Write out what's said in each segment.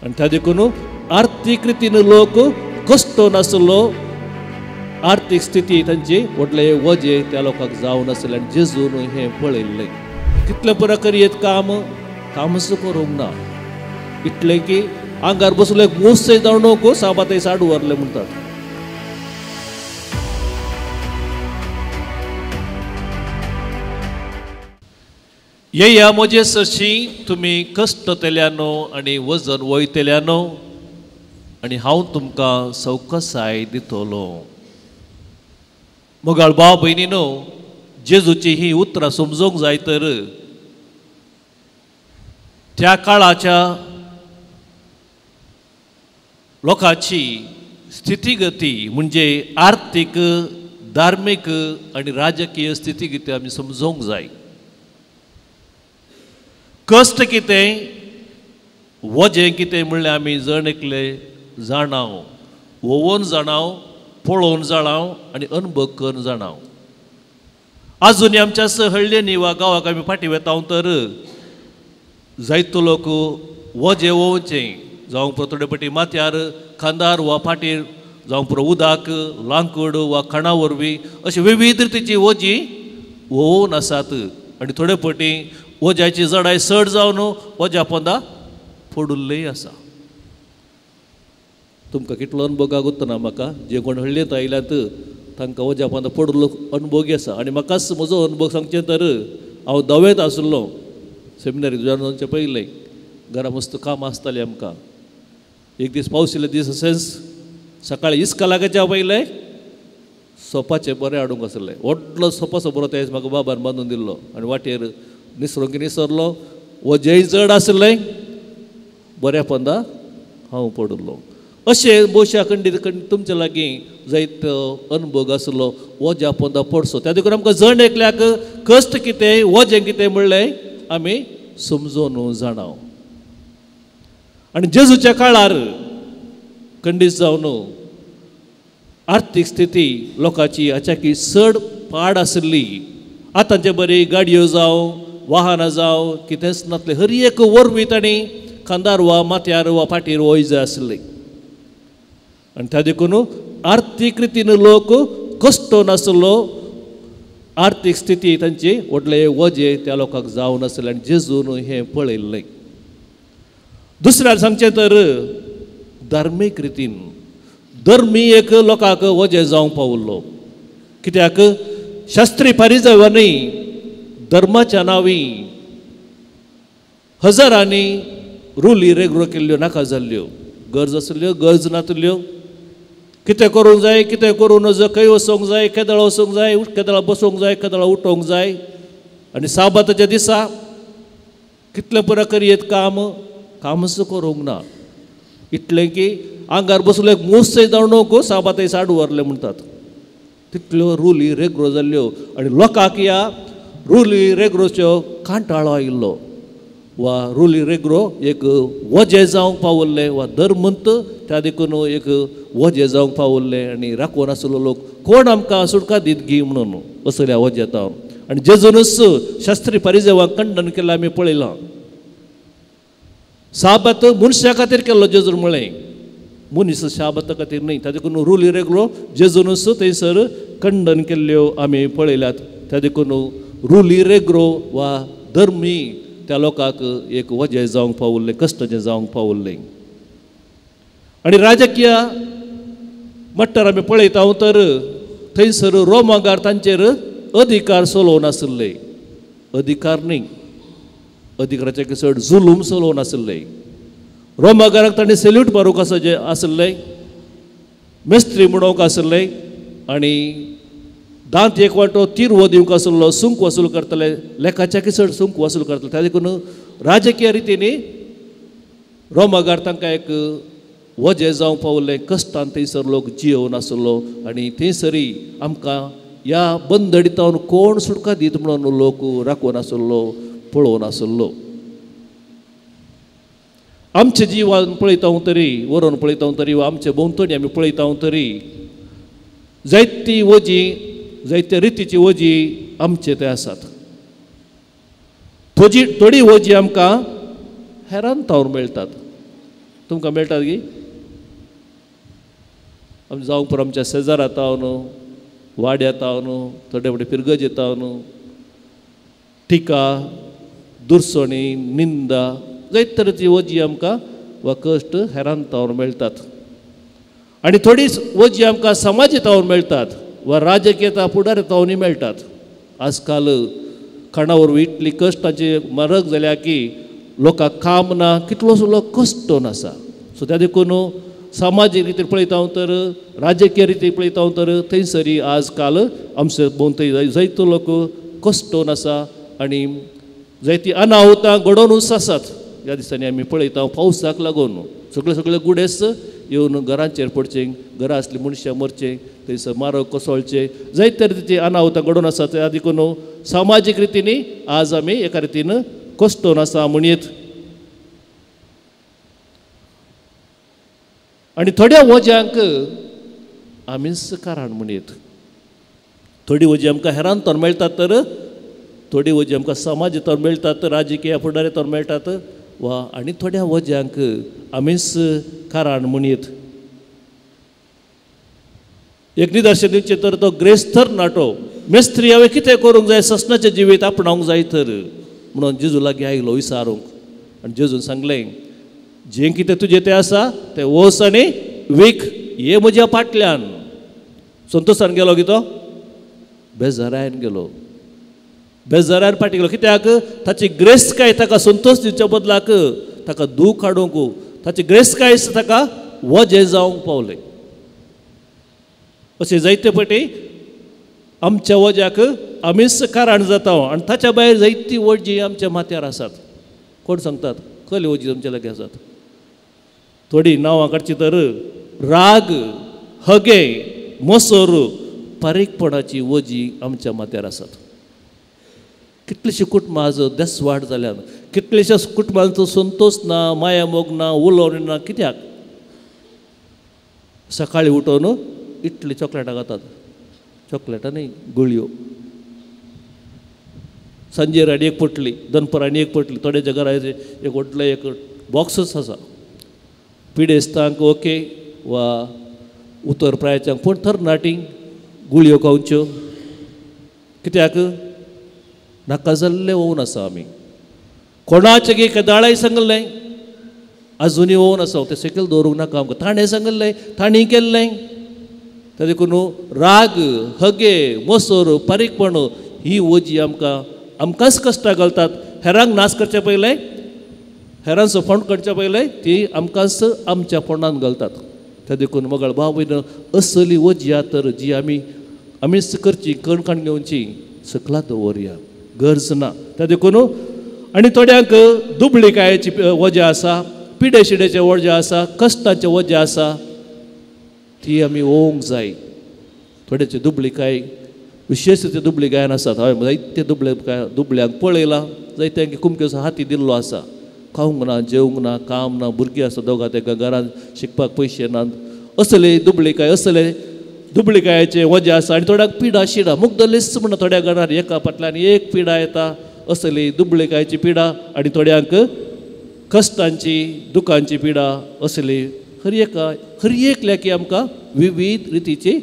आनी त्या देखून आर्थीक रितीन लोक कश्ट नासलो आर्थीक स्थिती तांची व्हडले वजे त्या लोकांक जावं नासलें आनी जेजून हें पळयल्लें कितलें पुरो करियेत कामच करूंक ना इतलें की आंगार बसलो एक मूस जावन नको साबात साडू व्हरलें म्हणटात येया म्हजे सरशी तुमी कश्ट केल्यानो आनी वजन वयतल्यानो आनी हांव तुमकां सवकसाय दितलो मोगाळ भाव भयणीनो जेजूची ही उतरां समजूंक जाय तर त्या काळाच्या लोकांची स्थितीगती म्हणजे आर्थीक धार्मीक आनी राजकीय स्थितीगती आमी समजूंक जाय कश्ट कितें वजें कितें म्हणलें आमी जण एकले जाणाव वोवोन जाणाव पळोवन जाणाव आनी अनुभव करून जाणाव आजुनी आमच्या सहळ्यांनी वा गांवाक आमी फाटीं वेताव तर जायतो लोक वजें वोवचें जावं पुरो थोडे फाटी माथ्यार खांदार वा फाटीर जावं पुरो उदक लांकूड वा खणा वरवीं अशी विविध रितीची वजी वोवून आसात आनी थोडे फाटी वज्याची जडाय चड जावन वज्या पोंदा पडुल्लीय आसा तुमकां कितलो अनुभव गागुत्ता ना म्हाका जे कोण हळ्ळेंत आयल्यात तांकां वज्या पोंदा पडुल्लो अनुभव आसा आनी म्हाकाच म्हजो अनुभव सांगचें तर हांव दवेत आशिल्लो सेमिनारी जावचे पयलें घरा मस्त काम आसतालें आमकां एक दीस पावशिल्ले दीस अशेंच सकाळीं इस्कालागाच्या पयलें सोपाचें बरें हाडूंक आसलें व्हडलो सोपा सबरो ते म्हाका बाबान बांदून दिल्लो आनी वाटेर निसरूंक निसरलो वजेय जड आसलें बऱ्या पोंदा हांव पडुल्लो अशें बोशा खंडीत तुमचे लागीं जायतो अनुभव आसलो वज्या पोंदा पडसो त्या देखून आमकां जण एकल्याक कश्ट कितें वजें कितें म्हणलें आमी समजून जाणाव आनी जेजूच्या काळार खंडीत जावन आर्थीक स्थिती लोकांची हाच्याकी चड पाड आसली आतांचे बरी गाडयो जावं वाहनां जावं कितेंच नासलें हर एक वरवीं तांणी खांदार वा माथ्यार वा फाटीर वयजें आसलें आनी त्या देखून आर्थीक रितीन लोक कश्ट नासलो आर्थीक स्थिती तांची व्हडले वजे त्या लोकांक जावं नासलें आनी जेजून हें पळयल्लें दुसऱ्यार सांगचें तर धार्मीक रितीन धर्मी एक लोकांक वजें जावंक पावल्लो कित्याक शास्त्री फारिझेवांनी धर्माच्या नांवी हजारांनी रुली रेगरो केल्ल्यो नाका जाल्ल्यो गरज आसल्यो गरज नातल्यो कितें करूंक जाय कितें करूं नज खंय वचोंक जाय केदळा वचोंक जाय केदळा बसोंक जाय केदळा उठोंक जाय आनी साबाताच्या दिसा कितलें पुरो करियेत कामच करूंक ना इतलें की आंगार बसलो एक मूस जावन नको साबात साडू व्हरलें म्हणटात तितल्यो रुली रेगरो जाल्ल्यो आनी लोकांक ह्या रुली रेगरोच्यो कांटाळो आयिल्लो वा रुली रेगरो एक वजें जावंक पावल्लें वा धर्मंत त्या देखून एक वजें जावंक पावल्लें आनी राखून आसलो लोक कोण आमकां सुटका दीत गी म्हणून असल्या वजेता आनी जेजूनच शास्त्री फारिझेवांक खंडन केलें आमी पळयलां साबात मनशा खातीर केल्लो जेजून म्हळें मनीस शाबाता खातीर न्ही त्या देखून रुली रेगलो जेजूनच थंयसर खंडन केल्ल्यो आमी पळयल्यात त्या देखून रुली रेगरो वा धर्मी त्या लोकांक एक वजें जावंक पावल्लें कश्टजें जावंक पावल्लें आनी राजकीय मट्टार आमी पळयता तर थंयसर रोमागार तांचेर अधिकार चलोवन आसले अधिकार न्ही अधिकाराचे चड जुलूम चलोवन आसले रोमागाराक ताणें सेल्यूट मारूंक आसले मेस्त्री म्हणूंक आसले आनी दांत एक वांटो तिरवो दिवंक आसलो सुंक वसूल करतले लेखाच्या चड सुंक वसूल करतले त्या देखून राजकीय रितीनी रोमागार तांकां एक वजें जावंक पावल्लें कश्टान थंयसर लोक जियोवन आसलो आनी थंयसरी आमकां ह्या बंदडितावन कोण सुटका दीत म्हणून लोक राखून आसलो पळोवन आसलो आमचे जिवान पळयता तरी व्हरून पळयता तरी वा आमचे भोंवतणी आमी पळयता तरी जायती वजी जायत्या रितीची वजी आमचे ते आसात थोडी वजी आमकां हेरांतावन मेळटात तुमकां मेळटात गी आमी जावंक पुरो आमच्या शेजार येता न्हू वाड येता न्हू थोडे फुडें पिरगज येता न्हू टिका दुरसणी निंदा जायते तरेची वजी आमकां वा कश्ट हेरान तावन मेळटात आनी थोडीच वजी आमकां समाजीतावन मेळटात वा राजकीयता फुडारतावनी मेळटात. आजकाल खाणां वरवीं इतली कश्टाची म्हारग जाल्या की लोकांक काम ना कितलोसो लोक कश्टून आसा. सो त्या देखून सामाजीक रितीन पळयता तर राजकीय रितीन पळयता तर थंयसरी आजकाल आमचे भोंवतणी जायतो लोक कश्टून आसा आनी जायतीं अनाहुतां घडोवनूच आसात. ह्या दिसांनी आमी पळयता पावसाक लागून सगळे गुडेस येवन घरांचेर पडचे घरां आसली मनशां मरचे थंयसर मारग कोसळचे जायते तरेची अनाहुतां घडोवन आसात. त्या देखून सामाजीक रितीनी आज आमी एका रितीन कश्टून आसा म्हणीत. आनी थोड्या वज्यांक आमीच कारण म्हणीत. थोडी वजी आमकां हेरांतोन मेळटात तर थोडी वजी आमकां समाजीतावन मेळटात राजकीय फुडाऱ्यातोन मेळटात वा आनी थोड्या वज्यांक आमीच कारण म्हणीत. एक निदर्शन दिवचें तर तो ग्रेस्तर नाटो मेस्त्री हांवें कितें करूंक जाय ससनाचें जिवीत आपणावंक जाय तर म्हणून जेजू लागीं आयलो विचारूंक आनी जेजून सांगलें जें कितें तुजें तें आसा तें वच आनी वीख हे म्हज्या फाटल्यान. संतोशान गेलो की तो बेजारायन गेलो बेजारान फाटी गेलो कित्याक ताची ग्रेस्तकाय ताका संतोश दिवच्या बदलाक ताका दूख हाडूंक ताची ग्रेस्तकाय ताका वजें जावंक पावलें. अशें जायते फावटी आमच्या वज्याक आमीच कारण जाता आनी ताच्या भायर जायतीं वजी आमच्या माथ्यार आसात. कोण सांगतात खंय वजी तुमच्या लागीं आसात. थोडी नांवां काडची तर राग हगे मसोर पारीकपणाची वजी आमच्या माथ्यार आसात. कितलीशीं कुटुंबां आज देसवाड जाल्यात कितलेशाच कुटुंबांचो संतोष ना माया मोग ना उलोवणी ना. कित्याक सकाळीं उठोवन इतली चॉकलेटां खातात चॉकलेटां न्ही गुळयो सांजेर आनी एक पटली दनपार आनी एक पटली थोड्याच्या घरा एक व्हडलो एक बॉक्सच आसा. पिडेस्तांक ओके वा उतर प्रायाच्यांक पूण तरणाटी गुळयो खावच्यो कित्याक नाका जाल्ले वोवन आसा. आमी कोणाचें गे केदाळाय सांगलें आजुनी वोवन आसा तें सकयल दवरूंक नाका आमकां ताणें सांगलें तांणी केल्लें. त्या देखून राग हगे मसोर पारीकपण ही वजी आमकांच कश्टां घालतात. हेरांक नाश करचे पयलें हेरांचो फोंड करचे पयलें ती आमकांच आमच्या फोंडांत घालतात. त्या देखून मोगाळ भाव भयण असली वजी आहा तर जी आमीच करची कणकण घेवची सकला दवरया गरज ना. त्या देखून आनी थोड्यांक दुबळीकायेची वजा आसा पिडे शिडेचें वजें आसा कश्टाचें वजें आसा ती आमी ओवंक जाय. थोड्याचे दुबळीकाय विशेश ते दुबळीकायन आसात. हांवें जायते दुबळ्यांक पळयलां जायत्यांक कुमक्यो हाती दिल्लो आसा. खावंक ना जेवंक ना काम ना भुरगीं आसा दोगां ताका घरांत शिकपाक पयशे नात. असले दुबळीकायेचे वजें आसा. आनी थोड्यांक पिडा शिडा मुग्धलिस म्हण थोड्या घरांत एका फाटल्यान एक पिडा येता असली दुबळीकायेची पिडा आनी थोड्यांक कश्टांची दुखांची पिडा असली हर एक लेकी आमकां विविध रितीची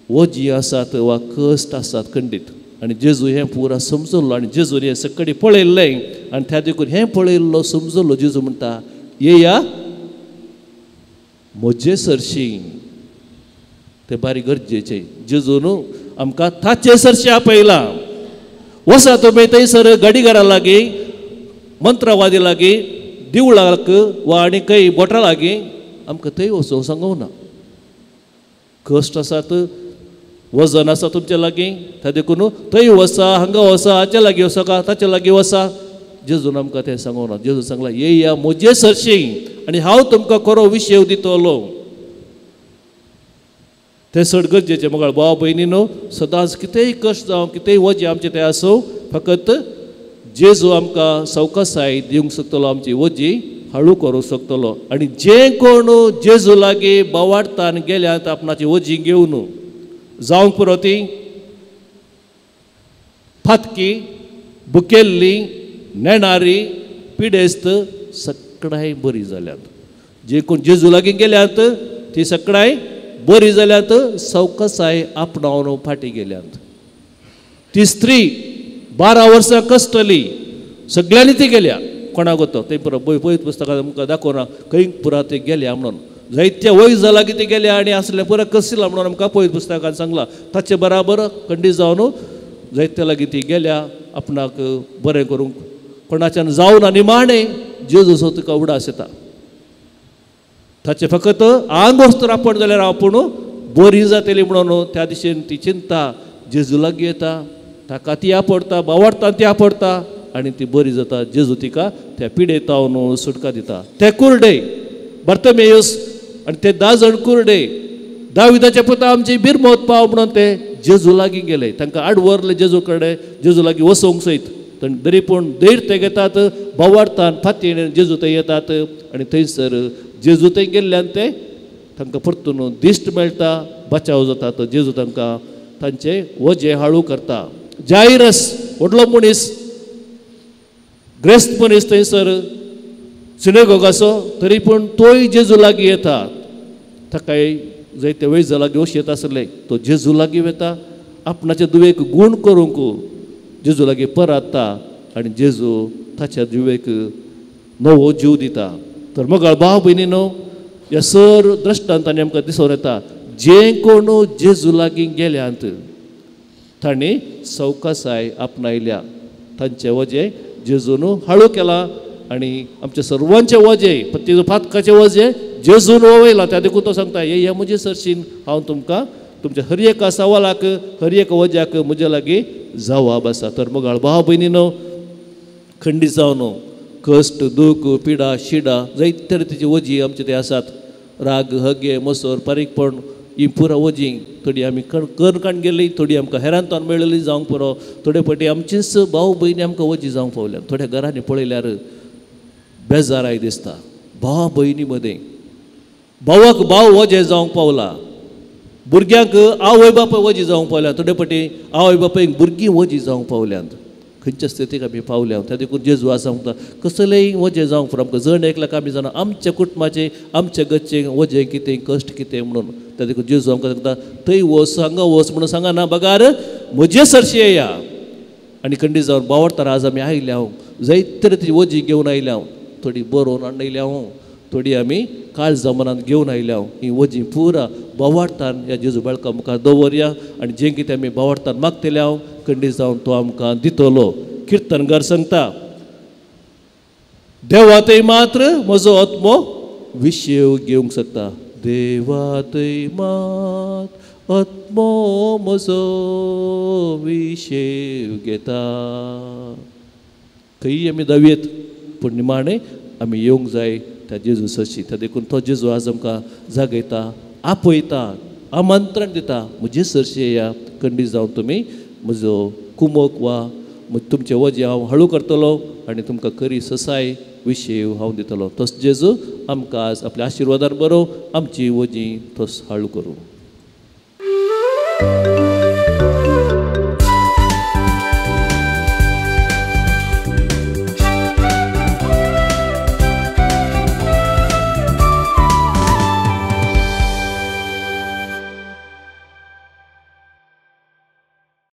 वजी आसात वा कश्ट आसात खंडीत. आनी जेजू हें पुरा समजलो आनी जेजून हें सकडी पळयल्लें आनी त्या देखून हें पळयल्लो समजलो जेजू म्हणटा येया म्हजे सरशी. तें बारीक गरजेचें जेजून आमकां ताचे सरशी आपयलां. वसा तुमी थंयसर गाडीगारा लागीं मंत्रवादी लागीं दिवळाक वा आनी खंय बोटा लागीं आमकां थंय वचूंक सांगूंक ना. कश्ट आसात वजन आसा तुमच्या लागीं त्या देखून थंय वसा हांगा वसा हाच्या लागीं वसा का ताच्या लागीं वसा जेजून आमकां तें सांगूंक ना. जेजून सांगलां येया म्हजे सरशी आनी हांव तुमकां खरो विशय दितलो. तें चड गरजेचें मोगाळ भाव भयणीनो सदांच कितेंय कश्ट जावं कितेंय वजें आमचें तें आसूं फकत जेजू आमकां सवकासाय दिवंक शकतलो आमची वजी हळू करूंक शकतलो. आनी जे कोण जेजू लागीं बोवाडतान गेल्यात आपणाची वजी घेवन जावंक पुरो ती फातकी बुकेल्ली नेणारी पिडेस्त सगळ्याय बरी जाल्यात. जे कोण जेजू लागीं गेल्यात ती सगळाय बरी जाल्यात, सवकासाय आपणावन फाटी गेल्यात. ती स्त्री 12 वर्सां कस्तली, सगळ्यांनी ती गेल्या. कोणाक वता ते पुरो पळयत पुस्तकां आमकां दाखोवना खंय पुरा ते गेल्या म्हणून. जायत्या वय जाला की ते गेल्या आनी असले पुरा कसला म्हणून आमकां पळयत पुस्तकान सांगला. ताचे बराबर खंडी जावन जायत्या लागीं ती गेल्या आपणाक बरें करूंक. कोणाच्यान जावन आनी माणे जेजू तुका उडास येता. ताचे फकत आंग वस्त रापण जाल्यार आपूण बरी जातली म्हणून त्या दिशेन ती चिंता जेजू लागीं येता. ताका ती आपडटा, बावडटा ती आपडटा आनी ती बरी जाता. जेजू तिका त्या पिडेतावन सुटका दिता. ते कुरडे बर्तमेयुस आनी ते 10 जाण कुरडे दाविदाचे पुता आमची बिरमोत पाव म्हणून ते जेजू लागीं गेले. तांकां आडवरले जेजू कडेन, जेजू लागीं वसोंक सयत. तरी पूण धैर ते घेतात, बावडटान फातीन जेजू थंय येतात आनी थंयसर जेजू थंय गेल्ल्यान ते तांकां परतून दिश्ट मेळटा, बचाव जातात. जेजू तांकां तांचे वजे हाळू करता. जायरस व्हडलो मनीस, ग्रेस्त मनीस थंयसर सिनेगोगाचो, तरी पूण तोय जेजू लागीं येता. ताकाय जायते वेळ लागीं वश येता आसले. तो जेजू लागीं वता, आपणाचे दुवेक गूण करूंक जेजू लागीं परतता आनी जेजू ताच्या जिवेक नवो जीव दिता. तर मग भाव भयणीनो, ह्या सर दृश्टांतांनी आमकां दिसून येता जे कोण जेजू लागीं गेल्यात तांणी सवकासाय आपणायल्या. तांचे वजे जेजून हाळू केला आनी आमचे सर्वांचे वजे, प्रत्येक फातकाचे वजे जेजून वयला. त्या देखून तो सांगता हे म्हजे सरशीन हांव तुमकां तुमच्या हर एका सवालाक, हर एक वज्याक म्हजे लागीं जबाब आसा. तर मग भाव भयणीनो, खंडी जावन कश्ट, दूख, पिडा, शिडा जायते तरेची वजी आमचे ते आसात. राग, हगे, मसोर, पारीकपण ही पुरा वजी थोडी आमी काण गेली, थोडी आमकां हेरांतोन मेळिल्ली जावंक पुरो. थोडे फावटी आमचीच भाव भयणी आमकां वजी जावंक पावल्या. थोड्या घरांनी पळयल्यार बेजाराय दिसता. भावा भयणी मदें भावाक भाव वजे जावंक पावला, भुरग्यांक आवय बापाय वजी जावंक पावल्या. थोडे फावटी आवय बापायक भुरगीं वजी जावंक पावल्यांत. खंयच्या स्थितीक आमी पावल्या. त्या देखून जेजू आसा म्हणटा कसलेय वजे जावंक पुरो. आमकां जण एकल्याक आमी जाणा आमच्या कुटुंबाचें, आमच्या गच्चें वजें कितें, कश्ट कितें म्हणून. त्या देखून जेजू आमकां सांगता थंय वच, हांगा वच म्हणून सांगना, बगार म्हजे सरशी येया. आनी खंडी जावन बावडटार आज आमी आयल्या. जायते तरेची वजी घेवन आयल्या. थोडी बरोवन हाडयल्या, थोडी आमी काळ जमानांत घेवन आयल्या. ही वजी पुरा बावडटान ह्या जेजू बाळका मुखार दवरया आनी जें कितें आमी बावडटान मागतल्या खंडी जावन तो आमकां दितलो. किर्तनकार सांगता देवा थंय मात्र म्हजो आत्मो विशेव घेवंक शकता. देवा थंय मात आत्मो म्हजो विशेव घेता. खंय आमी दावयेत पूण निमाणें आमी येवंक जाय त्या जेजू सरशी. त्या देखून तो जेजू आज आमकां जागयता, आपयता, आमंत्रण दिता. म्हजे सरशी येया, खंडी जावन तुमी म्हजो कुमोक वा तुमचे वजे हांव हळू करतलो आनी तुमकां खरी ससाय विशेव हांव दितलो. तोच जेजू आमकां आज आपल्या आशिर्वादान बरो आमची वजी तोच हळू करूं.